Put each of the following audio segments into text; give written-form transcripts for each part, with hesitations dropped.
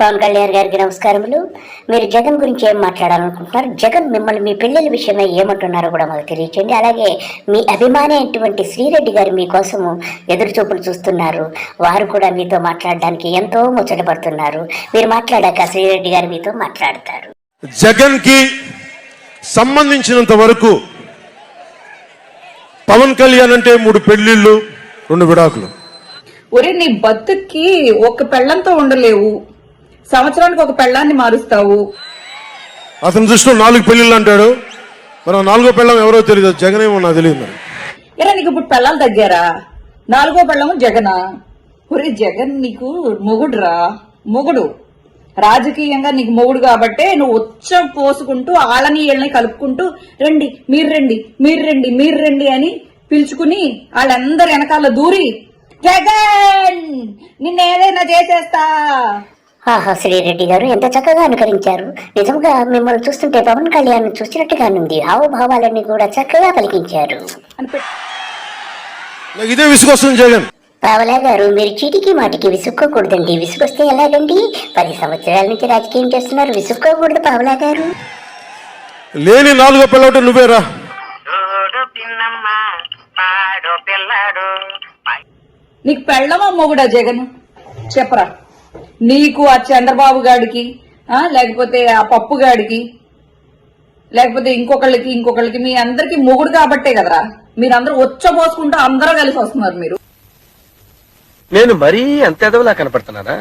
పవన్ కళ్యాణ్ గారికి నమస్కారములు. మీరు జగన్ గురించి ఏం మాట్లాడాలనుకుంటున్నారు? జగన్ మిమ్మల్ని మీ పెళ్లిళ్ళ విషయమై ఏమంటున్నారో కూడా మాకు తెలియచేయండి. అలాగే మీ అభిమాని అయినటువంటి శ్రీరెడ్డి గారు మీకోసము ఎదురు చూపులు చూస్తున్నారు. వారు కూడా మీతో మాట్లాడడానికి ఎంతో ముచ్చట పడుతున్నారు. మీరు మాట్లాడాక శ్రీరెడ్డి గారు మీతో మాట్లాడతారు. జగన్ కి సంబంధించినంత వరకు పవన్ కళ్యాణ్ అంటే 3 పెళ్లిళ్ళు 2 విడాకులు. ఒరే, నీ బతుక్కి ఒక పెళ్లంతో ఉండలేవు, సంవత్సరానికి ఒక పెళ్లాన్ని మారుస్తావు. అతను దృష్టిలో 4 పెళ్లిళ్ళు అంటాడు. మరి 4గో పెళ్ళం ఎవరో తెలియదు, జగన్ ఏమో నాకు తెలియదు. మరి ఎరా నీకు ఇప్పుడు పెళ్ళాలు తగ్గారా? 4గో పెళ్ళము జగనా? ఒరే జగన్ నీకు మొగుడురా, మొగుడు. రాజకీయంగా నీకు మొగుడు కాబట్టే నువ్వు ఉచ్చం పోసుకుంటూ ఆళ్ళని వీళ్ళని కలుపుకుంటూ రండి మీరు రండి మీరు రండి మీరు రండి అని పిలుచుకుని వాళ్ళందరు వెనకాల దూరి జగన్ నిన్నేదైనా చేసేస్తా. ఆహా, శ్రీరెడ్డి గారు ఎంత చక్కగా అనుకరించారు. నిజంగా మిమ్మల్ని చూస్తుంటే పవన్ కళ్యాణ్ చూసినట్టుగానుంది. హావభావాలన్నీ కూడా చక్కగా పలికించారు. ఇదే విసుగొస్తుంది జగన్. పావలా గారు, మీరు చీటికి మాటికి విసుక్కోకూడదండి. విసుగొస్తే ఎలాగండి? 10 సంవత్సరాల నుంచి రాజకీయం చేస్తున్నారు, విసుక్కోకూడదు పావలా గారు. లేని 4గో పిల్లట నువ్వేరా. నీకు పెళ్ళమా మొగుడా జగన్? చెప్పరా. నీకు ఆ చంద్రబాబు గాడికి, లేకపోతే ఆ పప్పు గాడికి, లేకపోతే ఇంకొకళ్ళకి మీ అందరికి మొగుడు కాబట్టే కదరా మీరందరూ ఉచ్చబోసుకుంటూ అందరూ కలిసి వస్తున్నారు. మీరు నేను మరీ అంత ఎదవలా కనపడుతున్నానా?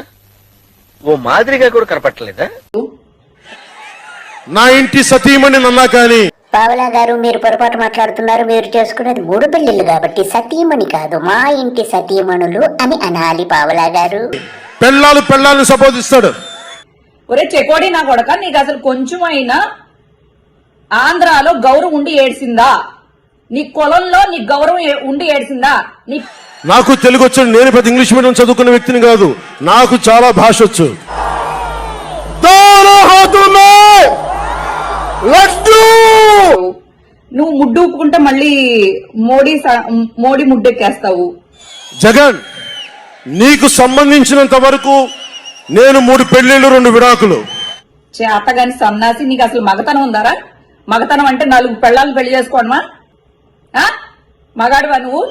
ఓ మాదిరిగా కూడా కనపడలేదా? నా ఇంటి సతీమణి నన్నా కానీ. పావలా గారు, మీరు పొరపాటు మాట్లాడుతున్నారు. మీరు చేసుకునేది 3 పెళ్లిళ్ళు కాబట్టి సతీమణి కాదు, మా ఇంటి సతీమణులు అని అనాలి పావలా గారు. పెళ్ళాలను సపోదిస్తాడు. ఒరే చెకోడి నా కొడక, నీకు అసలు కొంచెం అయినా ఆంధ్రాలో గౌరవం ఉండి ఏడ్చిందా? నీ కులంలో నీ గౌరవం ఉండి ఏడ్చిందా? నాకు తెలుగు వచ్చు. నేను పెద్ద ఇంగ్లీష్ మీడియం చదువుకున్న వ్యక్తిని కాదు, నాకు చాలా భాష వచ్చు. నువ్వు ముడ్డు ఊపుకుంటే మళ్ళీ మోడీ ముడ్డెక్కేస్తావు. జగన్, నీకు సంబంధించినంత వరకు నేను 3 పెళ్లిళ్ళు 2 విడాకులు. చేతగాని సన్నాసి, నీకు అసలు మగతనం ఉందారా? మగతనం అంటే 4 పెళ్ళాలను పెళ్లి చేసుకోవడమా? మగాడువా నువ్వు?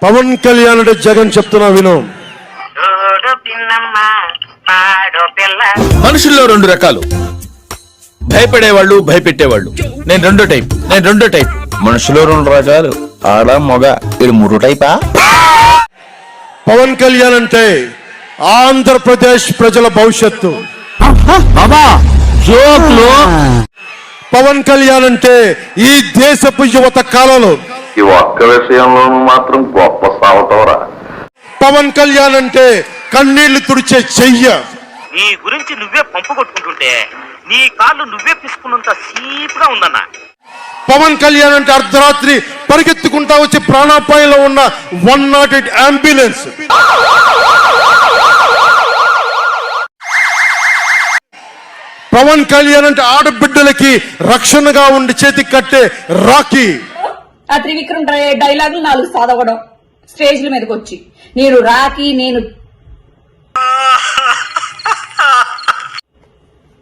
పవన్ కళ్యాణ్ అంటే జగన్ చెప్తున్నా విను. మనుషుల్లో 2 రకాలు, భయపడేవాళ్ళు, భయపెట్టేవాళ్ళు. నేను రెండో టైప్. మనుషులో 2 రకాలు, ఆడ మగ. ఇది 3 టైపా? పవన్ కళ్యాణ్ అంటే ఆంధ్రప్రదేశ్ ప్రజల భవిష్యత్తు. పవన్ కళ్యాణ్ అంటే ఈ దేశపు యువత కాలంలో ఈ ఒక్క విషయంలో మాత్రం గొప్ప సావటవరా. పవన్ కళ్యాణ్ అంటే కన్నీళ్లు తుడిచే చెయ్య. నీ గురించి నువ్వే పంపు కొట్టుకుంటుంటే నీ కాళ్ళు నువ్వే పిసుకున్నంత సీపుగా ఉందన్నా. పవన్ కళ్యాణ్ అంటే అర్ధరాత్రి పరిగెత్తుకుంటా వచ్చి ప్రాణాపాయంలో ఉన్న 108 అంబులెన్స్. పవన్ కళ్యాణ్ అంటే ఆడబిడ్డలకి రక్షణగా ఉండి చేతికి కట్టే రాఖీ. ఆ త్రివిక్రమ్ డైలాగులు 4 చదవడం స్టేజ్ల మీదకి వచ్చి, నేను రాఖీ, నేను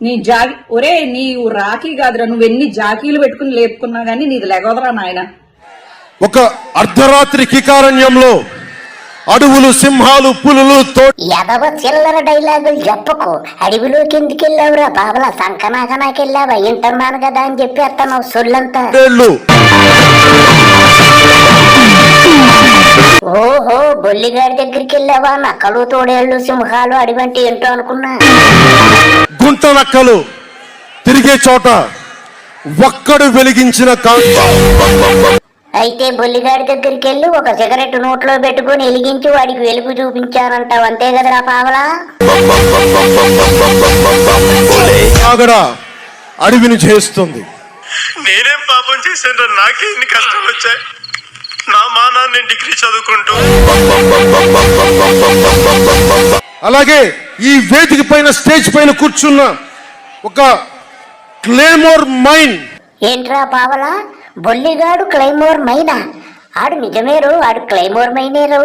నీ జాకి. ఒరే నీవు రాఖీ కాదురా, నువ్వెన్ని జాకీలు పెట్టుకుని లేపుకున్నా గానీ నీది లెగవదరా నాయన. ఒక అర్ధరాత్రి కికారణ్యంలో అడవులు, సింహాలు, పులులు ఎదవ చిల్లర డైలాగులు చెప్పకు. అడవిలోకి ఎందుకు వెళ్ళావురా బాబలా? సంకనాకనాకెళ్ళావా? ఇంటున్నాను కదా అని చెప్పి అతను సొల్లంతా. ఓహో, బొల్లిగాడి దగ్గరికి వెళ్ళావా? నక్కలు, తోడేళ్లు, సింహాలు అడివంటి ఏంటో అనుకున్నా. గుంట నక్కలు తిరిగే చోట ఒక్కడు వెలిగించిన అయితే బొల్లిగాడి దగ్గరికి వెళ్ళి ఒక సిగరెట్ నోట్లో పెట్టుకుని వెలిగించి వాడికి వెలుగు చూపించానంటావు, అంతే కదరా పావలా? అడవిని చేస్తుంది. నేనేం పాపం చేశాను? నాకే ఇన్ని కష్టాలు వచ్చాయి. నా మానా నేను డిగ్రీ చదువుకుంటూ. అలాగే ఈ వేదిక పైన, స్టేజ్ పైన కూర్చున్న ఒక క్లేమోర్ మైన్. ఏంట్రా పావలా, బొల్లిగాడు క్లైమోర్ మైనా? ఆడు నిజమేరు, ఆడు క్లైమోర్ మైనేరు.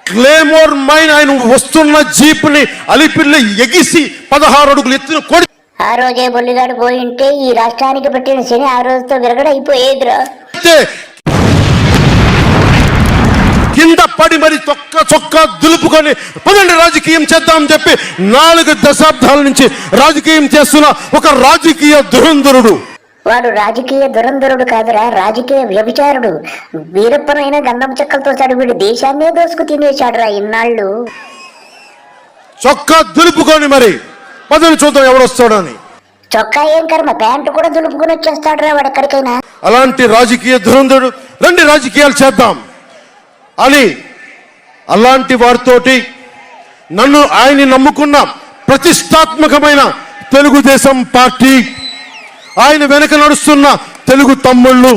క్లేమోర్ మైన్ ఆయన వస్తున్న జీప్ ని అలిపిల్లి ఎగిసి 16 అడుగులు ఎత్తున కొడి ఆ రోజే బొల్లిగాడు పోయింటే ఈ రాష్ట్రానికి పెట్టిన శని ఆ రోజుతో విరగడైపోయేదిరా. కింద పడి మరి చొక్కా దులుపుకొని పదండి రాజకీయం చేద్దాం అని చెప్పి 4 దశాబ్దాల నుంచి రాజకీయం చేస్తున్న ఒక రాజకీయ దురంధరుడు. వాడు రాజకీయ దురంధరుడు కాదురా, రాజకీయ వ్యభిచారుడు. వీరప్పనైనా గంధం చెక్కలతో చదివిడు దేశాన్నే దోసుకు తినేశాడురా ఇన్నాళ్ళు. చొక్కా దులుపుకొని మరి పదని చూద్దాం ఎవడొస్తాడని. చొక్కా ఏం కర్మ, ప్యాంటు కూడా దులుపుకొని వచ్చేస్తాడురా వాడు ఎక్కడికైనా. అలాంటి రాజకీయ దురంధరుడు రండి రాజకీయాలు చేద్దాం అని అలాంటి వారితోటి నన్ను ఆయన్ని నమ్ముకున్న ప్రతిష్టాత్మకమైన తెలుగుదేశం పార్టీ, ఆయన వెనక నడుస్తున్న తెలుగు తమ్ముళ్ళు,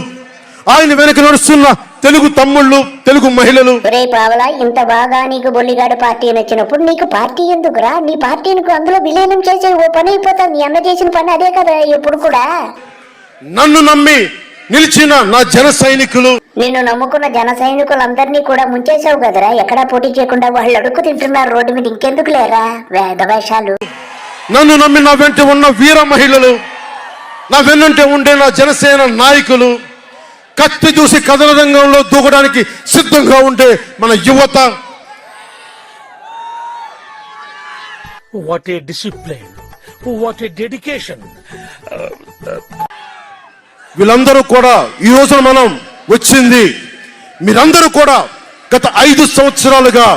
ఆయన వెనక నడుస్తున్న తెలుగు తమ్ముళ్ళు, తెలుగు మహిళలు. రే పావలా, ఇంత బాగా నీకు బొల్లిగాడు పార్టీ నచ్చినప్పుడు నీకు పార్టీ ఎందుకురా? నీ పార్టీని అందులో విలీనం చేసే ఓ పని అయిపోతావు. నీ అన్న చేసిన పని అదే కదా ఎప్పుడు కూడా. నన్ను నమ్మి నిలిచిన నా జన సైనికులు, నిన్ను నమ్ముకున్న జన సైనికులందరినీ కూడా ముంచేసావు కదరా. ఎక్కడా పోటీ చేయకుండా వాళ్ళు అడుక్కు తింటున్నారు రోడ్డు మీద, ఇంకెందుకు లేరా వేషాలు. నన్ను నమ్మి నా వెంట ఉన్న వీర మహిళలు, నా వెన్నంటే ఉండే నా జనసేన నాయకులు, కత్తి చూసి కథన రంగంలో దూకడానికి సిద్ధంగా ఉండే మన యువత. What a discipline, what a dedication. వీళ్ళందరూ కూడా ఈ రోజున మనం వచ్చింది, మీరందరూ కూడా గత 5 సంవత్సరాలుగా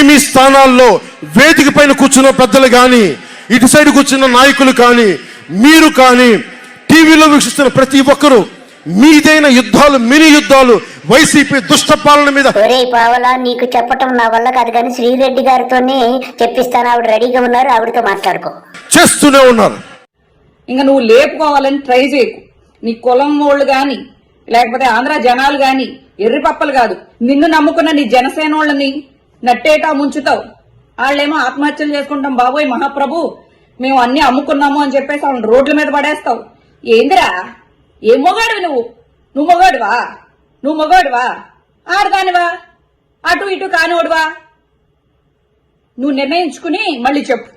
మీ స్థానాల్లో వేదిక పైన కూర్చున్న పెద్దలు కానీ, ఇటు సైడ్ కూర్చున్న నాయకులు కానీ, మీరు కానీ, టీవీలో వీక్షిస్తున్న ప్రతి ఒక్కరూ మీదైన యుద్ధాలు, మినీ యుద్ధాలు వైసీపీ దుష్ట పాలన మీద. ఒరే పావలా, నీకు చెప్పటం నా వల్ల కాదు కానీ శ్రీరెడ్డి గారితోనే చెప్పిస్తాను. ఆవిడ రెడీగా ఉన్నారు, ఆవిడతో మాట్లాడుకో. చేస్తూనే ఉన్నారు. ఇంకా నువ్వు లేపుకోవాలని ట్రై చేయకు. నీ కులం వాళ్ళు గాని, లేకపోతే ఆంధ్ర జనాలు గాని ఎర్రిపప్పలు కాదు. నిన్ను నమ్ముకున్న నీ జనసేనోళ్ళని నట్టేటా ముంచుతావు. వాళ్ళేమో ఆత్మహత్యలు చేసుకుంటాం బాబోయ్ మహాప్రభు, మేము అన్ని అమ్ముకున్నాము అని చెప్పేసి వాళ్ళని రోడ్ల మీద పడేస్తావు. ఏందిరా, ఏం మొగాడివి నువ్వు? నువ్వు మొగాడివా? ఆడదానివా? అటు ఇటు కానివాడువా? నువ్వు నిర్ణయించుకుని మళ్ళీ చెప్పు.